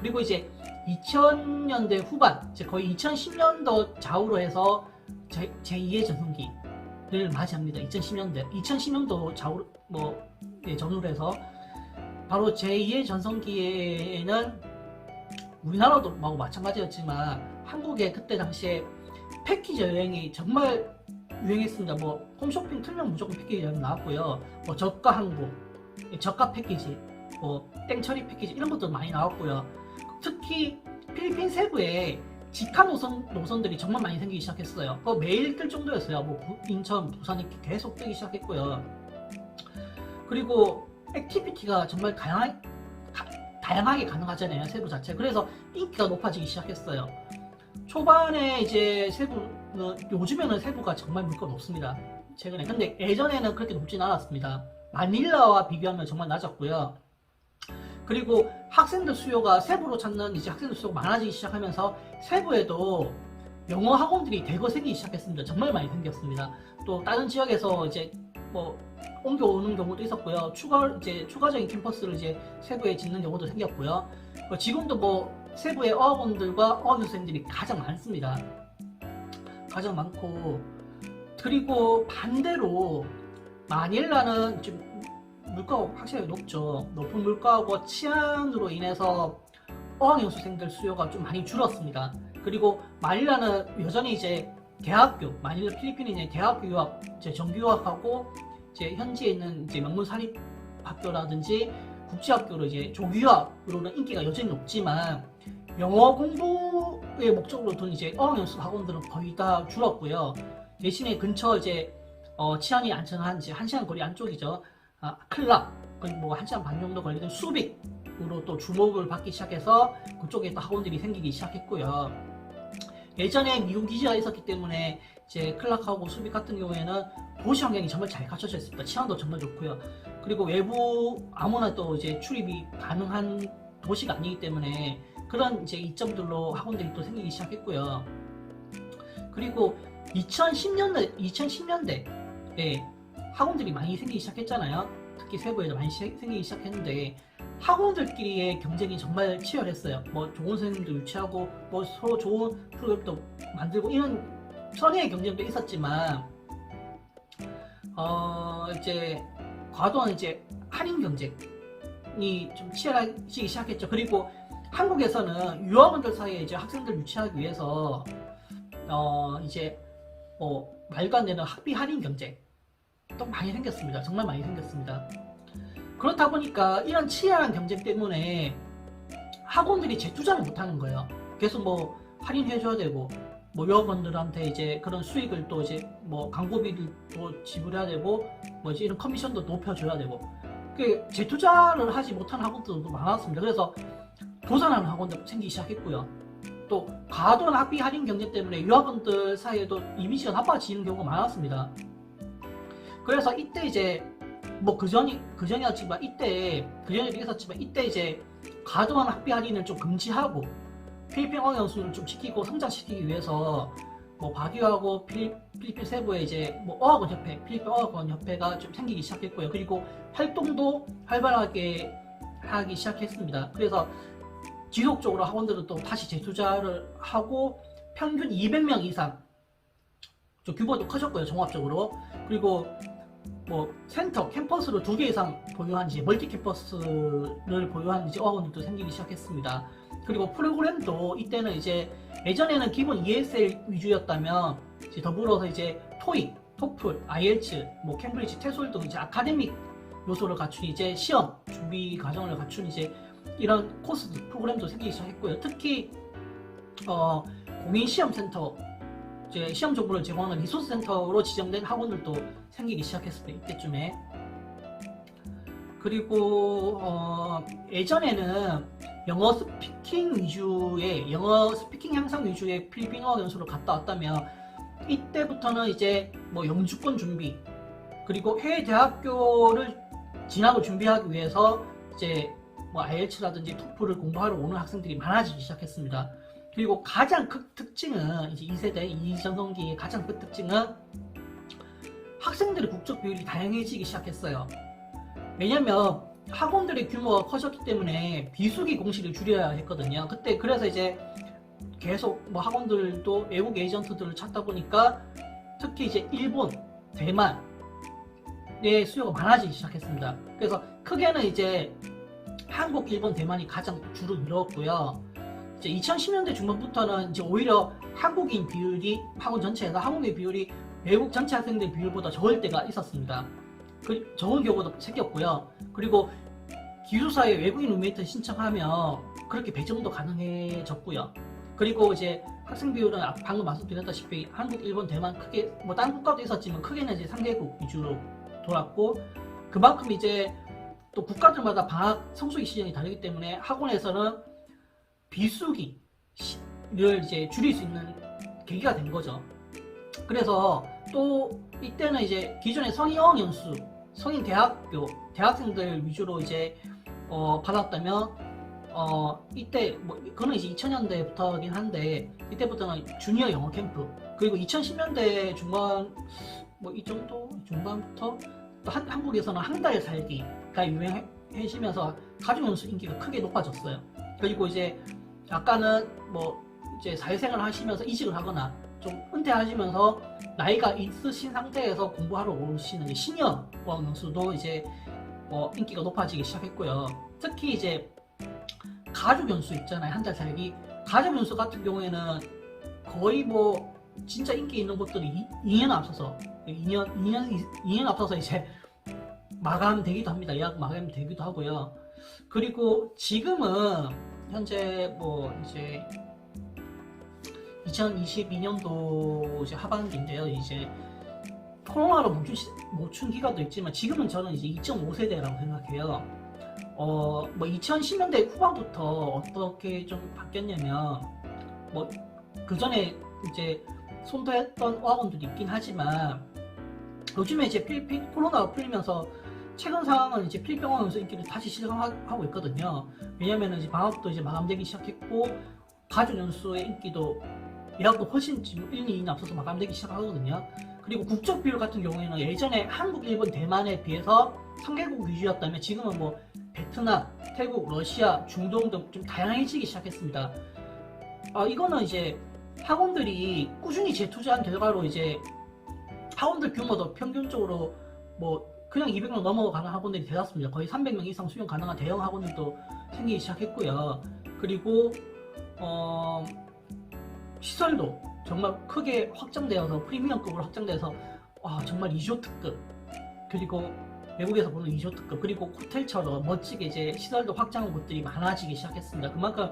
그리고 이제 2000년대 후반, 이제 거의 2010년도 좌우로 해서 제2의 전성기를 맞이합니다. 2010년도 좌우로 전후로 해서 바로 제2의 전성기에는 우리나라도 마찬가지였지만 한국에 그때 당시에 패키지 여행이 정말 유행했습니다. 홈쇼핑 틀면 무조건 패키지 여행 나왔고요. 저가 항공, 저가 패키지, 땡처리 패키지 이런 것도 많이 나왔고요. 특히 필리핀 세부에 직항 노선들이 정말 많이 생기기 시작했어요. 매일 뜰 정도였어요. 인천, 부산이 계속 뜨기 시작했고요. 그리고 액티비티가 정말 다양하게 가능하잖아요. 세부 자체. 그래서 인기가 높아지기 시작했어요. 초반에 이제 요즘에는 세부가 정말 물가 높습니다. 최근에. 근데 예전에는 그렇게 높진 않았습니다. 마닐라와 비교하면 정말 낮았고요. 그리고 학생들 수요가 세부로 찾는 학생들 수요가 많아지기 시작하면서 세부에도 영어 학원들이 대거 생기기 시작했습니다. 정말 많이 생겼습니다. 또 다른 지역에서 옮겨오는 경우도 있었고요. 추가적인 캠퍼스를 세부에 짓는 경우도 생겼고요. 지금도 세부의 어학원들과 어학연수생들이 가장 많습니다. 가장 많고, 그리고 반대로 마닐라는 좀 물가가 확실히 높죠. 높은 물가하고 치안으로 인해서 어학연수생들 수요가 좀 많이 줄었습니다. 그리고 마닐라는 여전히 마닐라 필리핀에 대학교 유학, 정규 유학하고 현지에 있는 명문 사립 학교라든지 국제학교로 조기 유학으로는 인기가 여전히 높지만 영어 공부의 목적으로 둔 어학연수 학원들은 거의 다 줄었고요. 대신에 근처 치안이 안전한 1시간 거리 안쪽이죠. 클락, 그리고 1시간 반 정도 걸리는 수빅으로 또 주목을 받기 시작해서 그쪽에 또 학원들이 생기기 시작했고요. 예전에 미국 기지가 있었기 때문에 클락하고 수빅 같은 경우에는 도시 환경이 정말 잘 갖춰져 있습니다. 치안도 정말 좋고요. 그리고 외부 아무나 또 출입이 가능한 도시가 아니기 때문에 그런 이점들로 학원들이 또 생기기 시작했고요. 그리고 2010년대에 학원들이 많이 생기기 시작했잖아요. 특히 세부에도 많이 생기기 시작했는데 학원들끼리의 경쟁이 정말 치열했어요. 좋은 선생님도 유치하고 서로 좋은 프로그램도 만들고 이런 선의의 경쟁도 있었지만 과도한 할인 경쟁이 좀 치열해지기 시작했죠. 그리고 한국에서는 유학원들 사이에 학생들 유치하기 위해서 말도 안 되는 학비 할인 경쟁 또 많이 생겼습니다. 정말 많이 생겼습니다. 그렇다 보니까 이런 치열한 경쟁 때문에 학원들이 재투자를 못하는 거예요. 계속 할인해줘야 되고 유학원들한테 그런 수익을 또 광고비도 지불해야 되고 이런 커미션도 높여줘야 되고 재투자를 하지 못하는 학원들도 많았습니다. 그래서 도산하는 학원도 생기기 시작했고요. 또 과도한 학비 할인 경쟁 때문에 유학원들 사이에도 이미지가 나빠지는 경우가 많았습니다. 그래서 이때 그전이었지만 그전에도 있었지만 이때 과도한 학비 할인을 좀 금지하고 필리핀 어학연수를 좀 시키고 성장시키기 위해서 바기하고 필리핀 세부에 어학원 협회, 필리핀 어학원 협회가 좀 생기기 시작했고요. 그리고 활동도 활발하게 하기 시작했습니다. 그래서 지속적으로 학원들은 또 다시 재투자를 하고 평균 200명 이상 규모도 커졌고요. 종합적으로. 그리고 센터, 캠퍼스를 2개 이상 보유한 멀티 캠퍼스를 보유한 어학원들도 생기기 시작했습니다. 그리고 프로그램도 이때는 예전에는 기본 ESL 위주였다면 더불어서 토익, 토플, IELTS, 캠브리지, 테솔 등 아카데믹 요소를 갖춘 시험 준비 과정을 갖춘 이런 코스 프로그램도 생기기 시작했고요. 특히 공인 시험 센터, 시험 정보를 제공하는 리소스 센터로 지정된 학원들도 생기기 시작했습니다. 이때쯤에. 그리고 예전에는 영어 스피킹 향상 위주의 필리핀 어학 연수를 갔다 왔다면 이때부터는 영주권 준비, 그리고 해외 대학교를 진학을 준비하기 위해서 IELTS라든지 토플을 공부하러 오는 학생들이 많아지기 시작했습니다. 그리고 가장 큰 특징은 2세대, 2전성기의 가장 큰 특징은 학생들의 국적 비율이 다양해지기 시작했어요. 왜냐면 학원들의 규모가 커졌기 때문에 비수기 공시를 줄여야 했거든요. 그때 그래서 이제 계속 뭐 학원들도 외국 에이전트들을 찾다 보니까 특히 이제 일본, 대만의 수요가 많아지기 시작했습니다. 그래서 크게는 이제 한국, 일본, 대만이 가장 주로 이루었고요. 이제 2010년대 중반부터는 이제 오히려 한국인 비율이 학원 전체에서 한국인 비율이 외국 전체 학생들 비율보다 적을 때가 있었습니다. 그 적은 경우도 생겼고요. 그리고 기숙사에 외국인 룸메이트 신청하면 그렇게 배정도 가능해졌고요. 그리고 이제 학생 비율은 방금 말씀드렸다시피 한국, 일본, 대만 크게 뭐 다른 국가도 있었지만 크게는 이제 3개국 위주로 돌았고, 그만큼 이제 또 국가들마다 방학 성수기 시즌이 다르기 때문에 학원에서는 비수기를 이제 줄일 수 있는 계기가 된 거죠. 그래서 또 이때는 이제 기존의 성인 연수, 성인 대학교 대학생들 위주로 이제 받았다면 이때 뭐 그거는 이제 2000년대부터긴 한데 이때부터는 주니어 영어 캠프, 그리고 2010년대 중반 뭐 이 정도 중반부터 또 한국에서는 한 달 살기가 유행해지면서 가족 연수 인기가 크게 높아졌어요. 그리고 이제 약간은 뭐 이제 사회생활 하시면서 이직을 하거나 좀 은퇴하시면서 나이가 있으신 상태에서 공부하러 오시는 시니어 연수도 이제 인기가 높아지기 시작했고요. 특히 이제 가족 연수 있잖아요. 한 달 살기. 가족 연수 같은 경우에는 거의 뭐 진짜 인기 있는 곳들이 2년 앞서서 2년 앞서서 이제 마감되기도 합니다. 예약 마감되기도 하고요. 그리고 지금은 현재 뭐 이제 2022년도 이제 하반기인데요. 이제 코로나로 멈춘 기간도 있지만 지금은 저는 이제 2.5세대라고 생각해요. 뭐 2010년대 후반부터 어떻게 좀 바뀌었냐면 뭐 그 전에 이제 손도했던 어학원들이 있긴 하지만 요즘에 이제 필리핀 코로나가 풀리면서 최근 상황은 이제 필리핀 어학원에서 인기를 다시 시작하고 있거든요. 왜냐면은 이제 방학도 이제 마감되기 시작했고 가족 연수의 인기도 예약도 훨씬 지금 1, 2년 앞서서 마감되기 시작하거든요. 그리고 국적 비율 같은 경우에는 예전에 한국, 일본, 대만에 비해서 3개국 위주였다면 지금은 뭐 베트남, 태국, 러시아, 중동 등 좀 다양해지기 시작했습니다. 이거는 이제 학원들이 꾸준히 재투자한 결과로 이제 학원들 규모도 평균적으로 뭐 그냥 200명 넘어가는 학원들이 되었습니다. 거의 300명 이상 수용 가능한 대형 학원들도 생기기 시작했고요. 그리고 시설도 정말 크게 확장되어서 프리미엄급으로 확장돼서 정말 리조트급, 그리고 외국에서 보는 리조트급, 그리고 호텔처럼 멋지게 이제 시설도 확장한 곳들이 많아지기 시작했습니다. 그만큼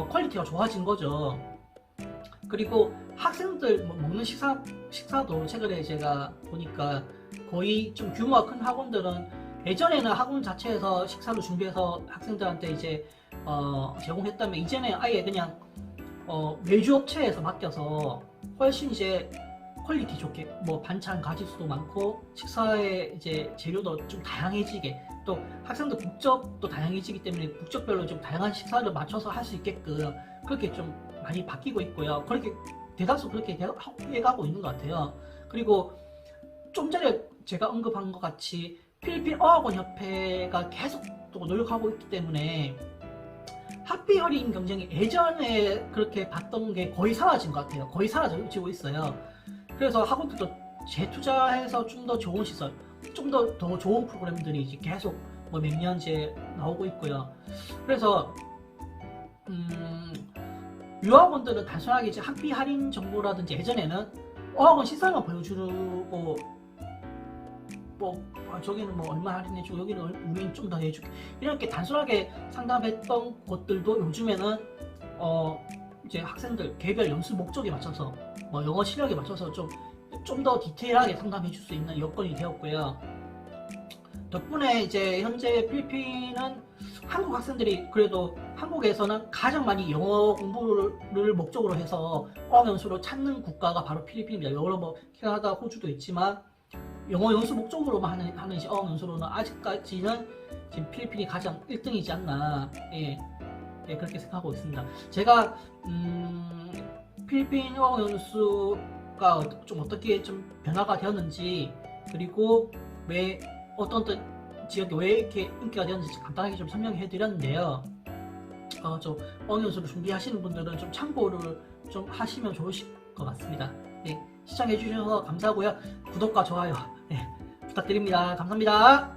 퀄리티가 좋아진 거죠. 그리고 학생들 먹는 식사도 최근에 제가 보니까 거의 좀 규모가 큰 학원들은 예전에는 학원 자체에서 식사를 준비해서 학생들한테 이제 제공했다면 이제는 아예 그냥 외주업체에서 맡겨서 훨씬 이제 퀄리티 좋게 뭐 반찬 가짓수도 많고 식사의 이제 재료도 좀 다양해지게, 또 학생들 국적도 다양해지기 때문에 국적별로 좀 다양한 식사를 맞춰서 할 수 있게끔 그렇게 좀 많이 바뀌고 있고요. 그렇게 대다수 그렇게 해가고 있는 것 같아요. 그리고 좀 전에 제가 언급한 것 같이 필리핀 어학원 협회가 계속 또 노력하고 있기 때문에 학비 할인 경쟁이 예전에 그렇게 봤던 게 거의 사라진 것 같아요. 거의 사라지고 있어요. 그래서 학원들도 재투자해서 좀 더 좋은 시설, 좀 더 좋은 프로그램들이 이제 계속 뭐 몇 년째 나오고 있고요. 그래서 유학원들은 단순하게 이제 학비 할인 정보라든지 예전에는 어학원 시설만 보여주고 뭐 저기는 뭐 얼마 할인해주고 여기는 우리는 좀 더 해줄게 이렇게 단순하게 상담했던 것들도 요즘에는 이제 학생들 개별 연수 목적에 맞춰서 뭐 영어 실력에 맞춰서 좀 더 디테일하게 상담해 줄 수 있는 여건이 되었고요. 덕분에 이제 현재 필리핀은 한국 학생들이 그래도 한국에서는 가장 많이 영어 공부를 목적으로 해서 어학 연수로 찾는 국가가 바로 필리핀입니다. 여러 뭐 캐나다, 호주도 있지만 영어 연수 목적으로만 하는 어학 연수로는 아직까지는 지금 필리핀이 가장 1등이지 않나, 그렇게 생각하고 있습니다. 제가 필리핀 어학 연수가 좀 어떻게 좀 변화가 되었는지, 그리고 왜 어떤 지역이 왜 이렇게 인기가 되었는지 간단하게 좀 설명해 드렸는데요. 좀 어니언스를 준비하시는 분들은 좀 참고를 좀 하시면 좋으실 것 같습니다. 네, 시청해 주셔서 감사하고요. 구독과 좋아요 부탁드립니다. 감사합니다.